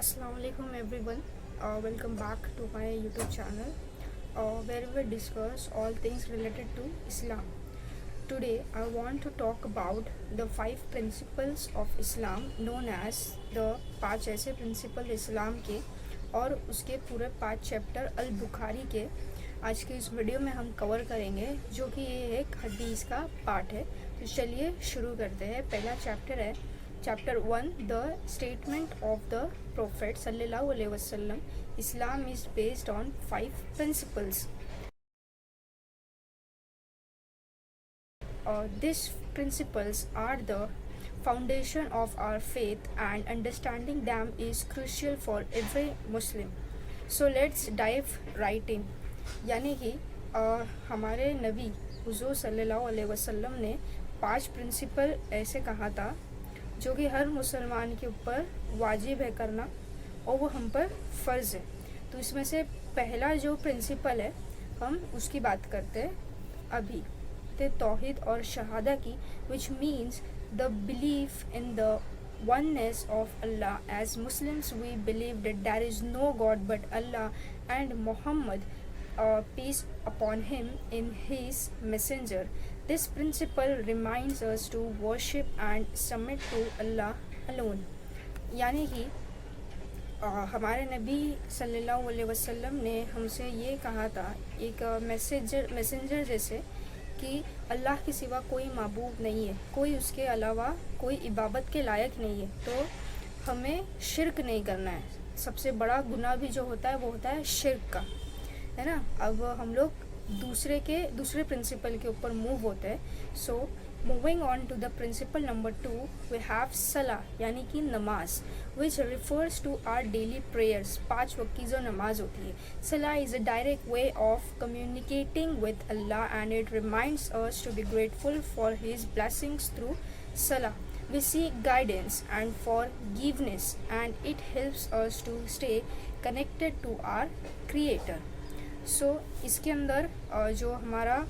Assalamualaikum everyone. Welcome back to my YouTube channel where we discuss all things related to Islam. Today I want to talk about the 5 principles of Islam known as the 5 ऐसे principal इस्लाम के और उसके पूरे 5 chapter अल बुखारी के आज के इस video में हम कवर करेंगे, जो कि ये एक हदीस का पार्ट है। तो चलिए शुरू करते हैं। पहला चैप्टर है chapter 1, the statement of the prophet सल्लल्लाहु अलैहि वसल्लम, Islam is based on 5 principles. These principles are the foundation of our faith and understanding them is crucial for every Muslim. So let's dive right in. यानी कि हमारे नबी हुजूर सल्लल्लाहु अलैहि वसल्लम ने 5 प्रिंसिपल ऐसे कहा था जो कि हर मुसलमान के ऊपर वाजिब है करना और वो हम पर फ़र्ज़ है। तो इसमें से पहला जो प्रिंसिपल है हम उसकी बात करते हैं अभी, तौहीद और शहादा की, which means the belief in the oneness of Allah. As Muslims we believe that there is no God but Allah and Muhammad, peace upon him, in his messenger. This principle reminds us to worship and submit to Allah alone. यानी कि हमारे नबी सल्लल्लाहु अलैहि वसल्लम ने हमसे ये कहा था एक मैसेंजर जैसे कि अल्लाह के सिवा कोई माबूद नहीं है, कोई उसके अलावा कोई इबादत के लायक नहीं है, तो हमें शिरक नहीं करना है। सबसे बड़ा गुनाह भी जो होता है वो होता है शिरक का, है ना। अब हम लोग दूसरे प्रिंसिपल के ऊपर मूव होते हैं। So moving on to the principle number 2, we have सलाह यानी कि नमाज, which refers to our daily prayers. 5 वक्त की जो नमाज होती है, सलाह is a direct way of communicating with Allah and it reminds us to be grateful for his blessings through सलाह. We seek guidance and forgiveness and it helps us to stay connected to our creator. So इसके अंदर जो हमारा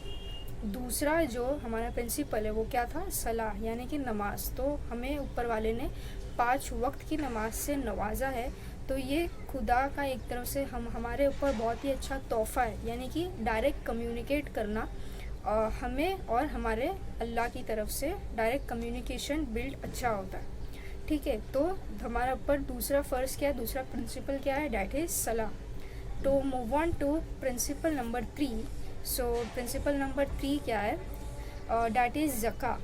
दूसरा जो हमारा principal है वो क्या था, सलाह यानी कि नमाज। तो हमें ऊपर वाले ने 5 वक्त की नमाज से नवाजा है, तो ये खुदा का एक तरफ से हमारे ऊपर बहुत ही अच्छा तोहफ़ा है, यानी कि डायरेक्ट कम्युनिकेट करना हमें और हमारे अल्लाह की तरफ से डायरेक्ट कम्युनिकेशन बिल्ड अच्छा होता है। ठीक है, तो हमारा ऊपर दूसरा फ़र्ज़ क्या है, दूसरा प्रिंसिपल क्या है, डैट इज़ सलाह। तो move on to principle number 3। So principle number 3 क्या है, डैट इज़ ज़का,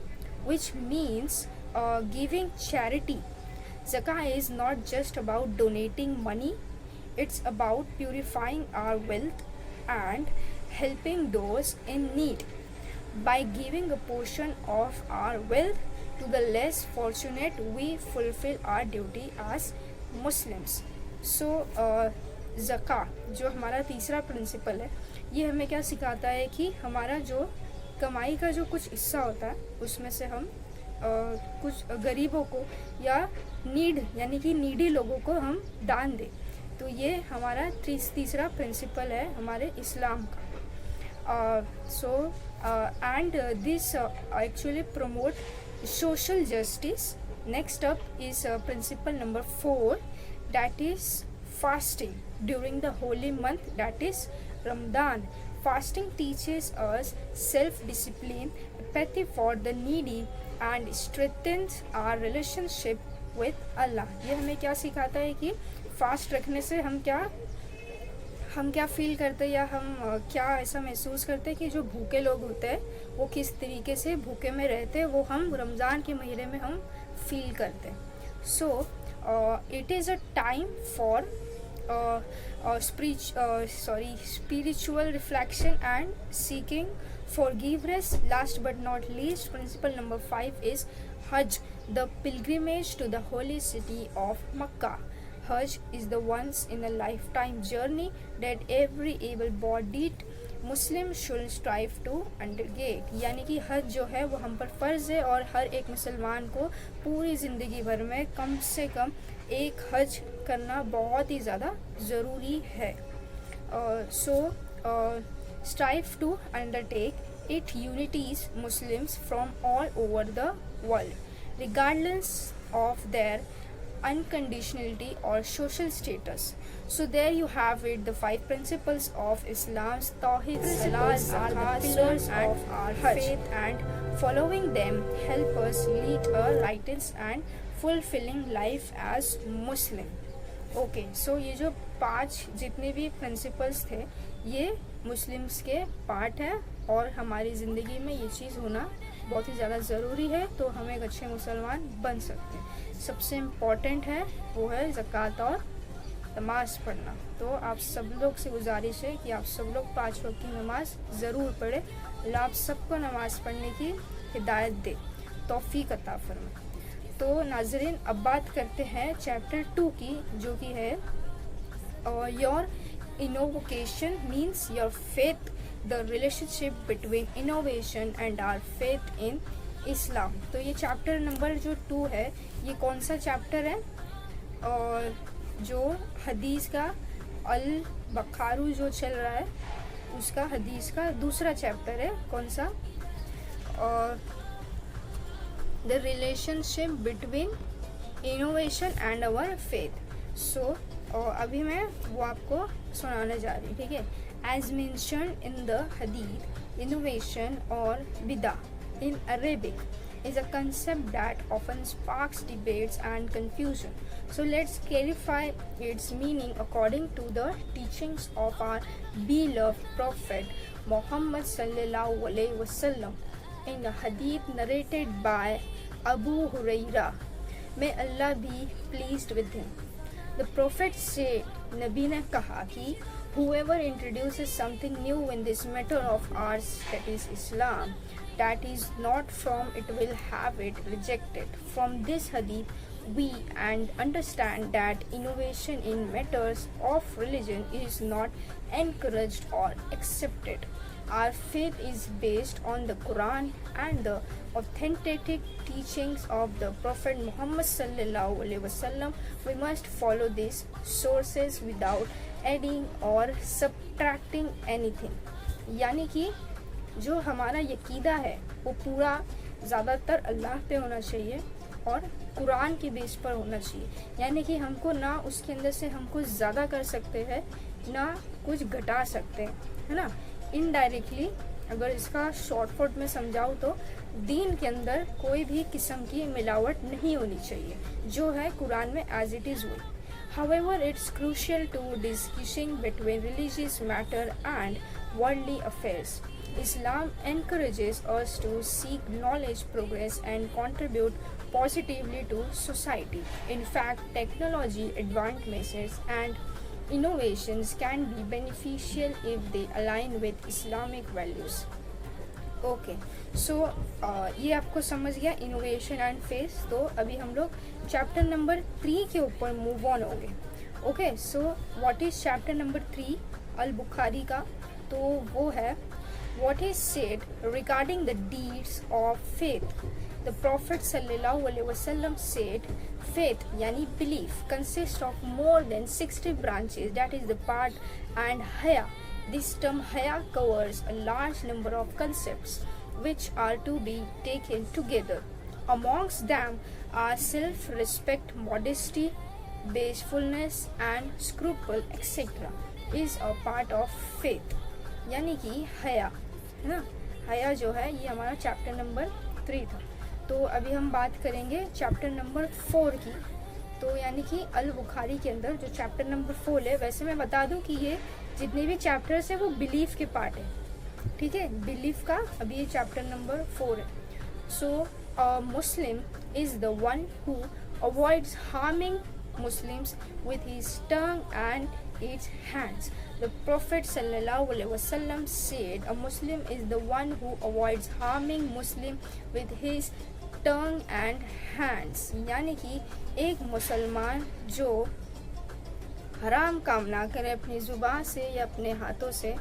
विच मीन्स गिविंग चैरिटी. ज़का is not just about donating money, it's about purifying our wealth and helping those in need. By giving a portion of our wealth to the less fortunate, we fulfill our duty as Muslims. So Zaka जो हमारा तीसरा principal है, ये हमें क्या सिखाता है कि हमारा जो कमाई का जो कुछ हिस्सा होता है उसमें से हम कुछ गरीबों को या यानी कि नीडी लोगों को हम दान दें। तो ये हमारा तीसरा प्रिंसिपल है हमारे इस्लाम का। So and this actually promote social justice. Next up is principle number 4, that is fasting during the holy month, that is Ramadan. Fasting teaches us self-discipline, empathy for the needy and strengthens our relationship with Allah. ये हमें क्या सिखाता है कि fast रखने से हम क्या फील करते हैं या हम क्या ऐसा महसूस करते हैं कि जो भूखे लोग होते हैं वो किस तरीके से भूखे में रहते हैं, वो हम रमज़ान के महीने में हम फील करते हैं। So it is a time for spiritual reflection and seeking forgiveness. Last but not least, principle number 5 is Hajj, the pilgrimage to the holy city of Makkah. Hajj is the once in a lifetime journey that every able-bodied Muslim should strive to undertake, यानी कि हज जो है वो हम पर फ़र्ज़ है और हर एक मुसलमान को पूरी ज़िंदगी भर में कम से कम एक हज करना बहुत ही ज़्यादा ज़रूरी है। So strive to undertake it unites Muslims from all over the world regardless of their unconditionality or social status. So there you have it, the 5 principles of Islam's Tawhid. Salahs are the pillars of our faith, and following them help us lead a righteous and fulfilling life as Muslim. Okay so ये जो 5 जितने भी principles थे ये Muslims के part है, और हमारी ज़िंदगी में ये चीज़ होना बहुत ही ज़्यादा ज़रूरी है, तो हम एक अच्छे मुसलमान बन सकते हैं। सबसे इम्पॉर्टेंट है वो है ज़कात और नमाज़ पढ़ना। तो आप सब लोग से गुजारिश है कि आप सब लोग 5 वक्त की नमाज़ ज़रूर पढ़ें। अल्लाह आप सबको नमाज़ पढ़ने की हिदायत दे, तौफीक अता फरमाए। तो नाज़रीन अब बात करते हैं चैप्टर 2 की, जो कि है your invocation means your faith, the relationship between innovation and our faith in Islam. तो ये चैप्टर नंबर जो 2 है, ये कौन सा चैप्टर है? और जो हदीस का अल बखारू जो चल रहा है उसका हदीस का दूसरा चैप्टर है। कौन सा? और the relationship between innovation and our faith. So अभी मैं वो आपको सुनाने जा रही हूँ, ठीक है। As mention in the hadith, innovation और बिदा in Arabic is a concept that often sparks debates and confusion. So let's clarify its meaning according to the teachings of our beloved Prophet Muhammad sallallahu alaihi wasallam in the hadith narrated by Abu Huraira. May Allah be pleased with him. The Prophet said, Nabi ने कहा कि whoever introduces something new in this matter of ours, that is Islam, that is not from it will have it rejected. From this hadith we and understand that innovation in matters of religion is not encouraged or accepted. Our faith is based on the Quran and the authentic teachings of the Prophet Muhammad sallallahu alaihi wasallam. We must follow these sources without adding or subtracting anything. यानी कि जो हमारा यकीदा है वो पूरा ज़्यादातर अल्लाह पे होना चाहिए और कुरान के बेस पर होना चाहिए। यानी कि हमको ना उसके अंदर से हम कुछ ज़्यादा कर सकते हैं ना कुछ घटा सकते हैं, है ना। इनडायरेक्टली अगर इसका शॉर्ट फॉर्म में समझाऊँ तो दीन के अंदर कोई भी किस्म की मिलावट नहीं होनी चाहिए, जो है कुरान में एज इट इज़ हुई। However, it's crucial to distinguishing between religious matter and worldly affairs. Islam encourages us to seek knowledge, progress, and contribute positively to society. In fact, technology advancements and innovations can be beneficial if they align with Islamic values. Okay so ये आपको समझ गया innovation and face. तो अभी हम लोग chapter number 3 के ऊपर मूव ऑन हो गए। Okay so what is chapter number 3 अल बुखारी का? तो वो है what is said regarding the deeds of faith. The profit सल्लल्लाहु अलैहि वसल्लम said faith yani belief consists of more than 60 branches, that is the part, and haya. This term haya covers a large number of concepts which are to be taken together. Amongst them are self-respect, modesty, basefulness and scruple etc. is a part of faith. यानी कि हया है ना, हया जो है ये हमारा चैप्टर नंबर 3 था। तो अभी हम बात करेंगे चैप्टर नंबर 4 की। तो यानी कि अल बुखारी के अंदर जो चैप्टर नंबर 4 है, वैसे मैं बता दूं कि ये जितने भी चैप्टर्स है वो बिलीफ के पार्ट है, ठीक है, बिलीफ का। अभी ये चैप्टर नंबर 4 है। So Muslim is the one who avoids harming Muslims with his tongue and its hands. The Prophet sallallahu alaihi wasallam said, a Muslim is the one who avoids harming Muslim with his tongue and hands. यानी कि एक मुसलमान जो हराम काम ना करे अपनी ज़ुबान से या अपने हाथों से,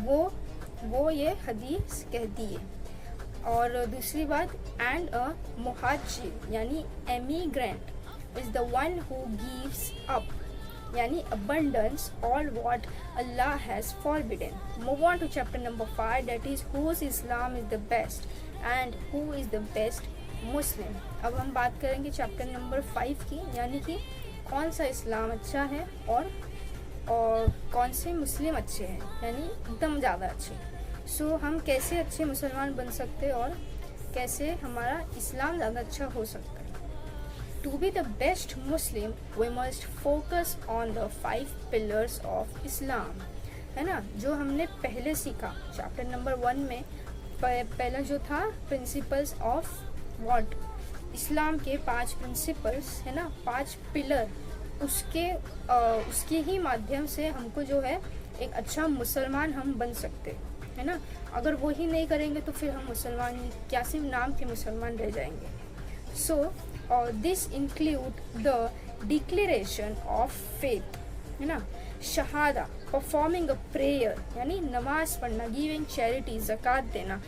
वो ये हदीस कहती है। और दूसरी बात, एंड अ मुहाजिर यानी emigrant is the one who gives up yani abundance all what Allah has forbidden. Move on to chapter number 5, that is whose Islam is the best and who is the best मुस्लिम। अब हम बात करेंगे chapter number 5 की, यानी कि कौन सा इस्लाम अच्छा है और कौन से मुस्लिम अच्छे हैं, यानी एकदम ज़्यादा अच्छे। सो हम कैसे अच्छे मुसलमान बन सकते हैं और कैसे हमारा इस्लाम ज़्यादा अच्छा हो सकता है। To be the best Muslim we must focus on the 5 pillars of Islam, है ना, जो हमने पहले सीखा चैप्टर नंबर 1 में। पहला जो था प्रिंसिपल्स ऑफ व्हाट, इस्लाम के 5 प्रिंसिपल्स, है ना, 5 पिलर, उसके ही माध्यम से हमको जो है एक अच्छा मुसलमान हम बन सकते, है ना। अगर वो ही नहीं करेंगे तो फिर हम मुसलमान क्या सिर्फ नाम के मुसलमान रह जाएंगे। So this include the declaration of faith, है ना, शहादा, परफॉर्मिंग अ प्रेयर यानी नमाज पढ़ना, गिविंग चैरिटी, ज़कात देना,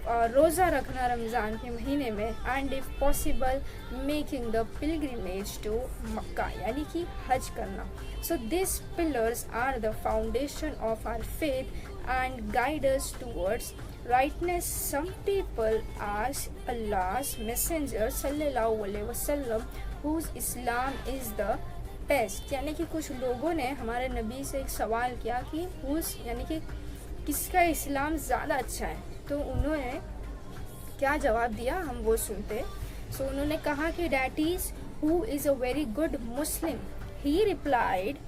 रोज़ा रखना रमज़ान के महीने में, and if possible making the pilgrimage to Mecca यानी कि हज करना। So this pillars are the foundation of our faith and guide us towards rightness. Some people ask Allah's messenger sallallahu alaihi wasallam whose Islam is the best, यानी कि कुछ लोगों ने हमारे नबी से एक सवाल किया कि whose यानी कि किसका इस्लाम ज़्यादा अच्छा है। तो उन्होंने क्या जवाब दिया हम वो सुनते। सो उन्होंने कहा कि that is who is a very good Muslim. He replied,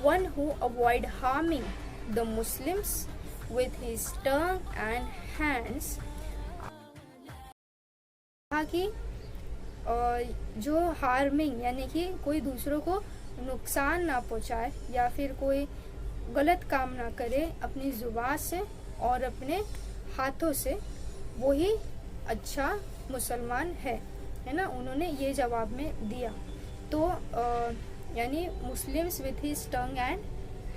one who avoid harming the Muslims with his tongue and hands. कहा कि जो हार्मिंग यानी कि कोई दूसरों को नुकसान ना पहुंचाए या फिर कोई गलत काम ना करे अपनी जुबान से और अपने हाथों से, वही अच्छा मुसलमान है ना, उन्होंने ये जवाब में दिया। तो यानी Muslims with his tongue and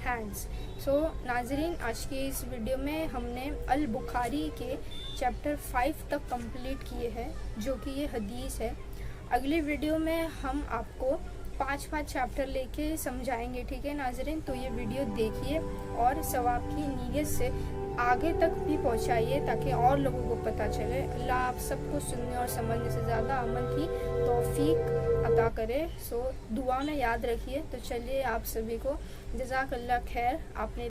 hands. So नाजरीन, आज के इस वीडियो में हमने अल बुखारी के चैप्टर 5 तक कंप्लीट किए हैं, जो कि ये हदीस है। अगली वीडियो में हम आपको 5 चैप्टर लेके समझाएंगे, ठीक है नाजरीन। तो ये वीडियो देखिए और सवाब की नीयत से आगे तक भी पहुंचाइए ताकि और लोगों को पता चले। अल्लाह आप सबको सुनने और समझने से ज़्यादा अमल की तौफीक अता करे। सो दुआ में याद रखिए। तो चलिए आप सभी को जज़ाकल्लाह खैर। आपने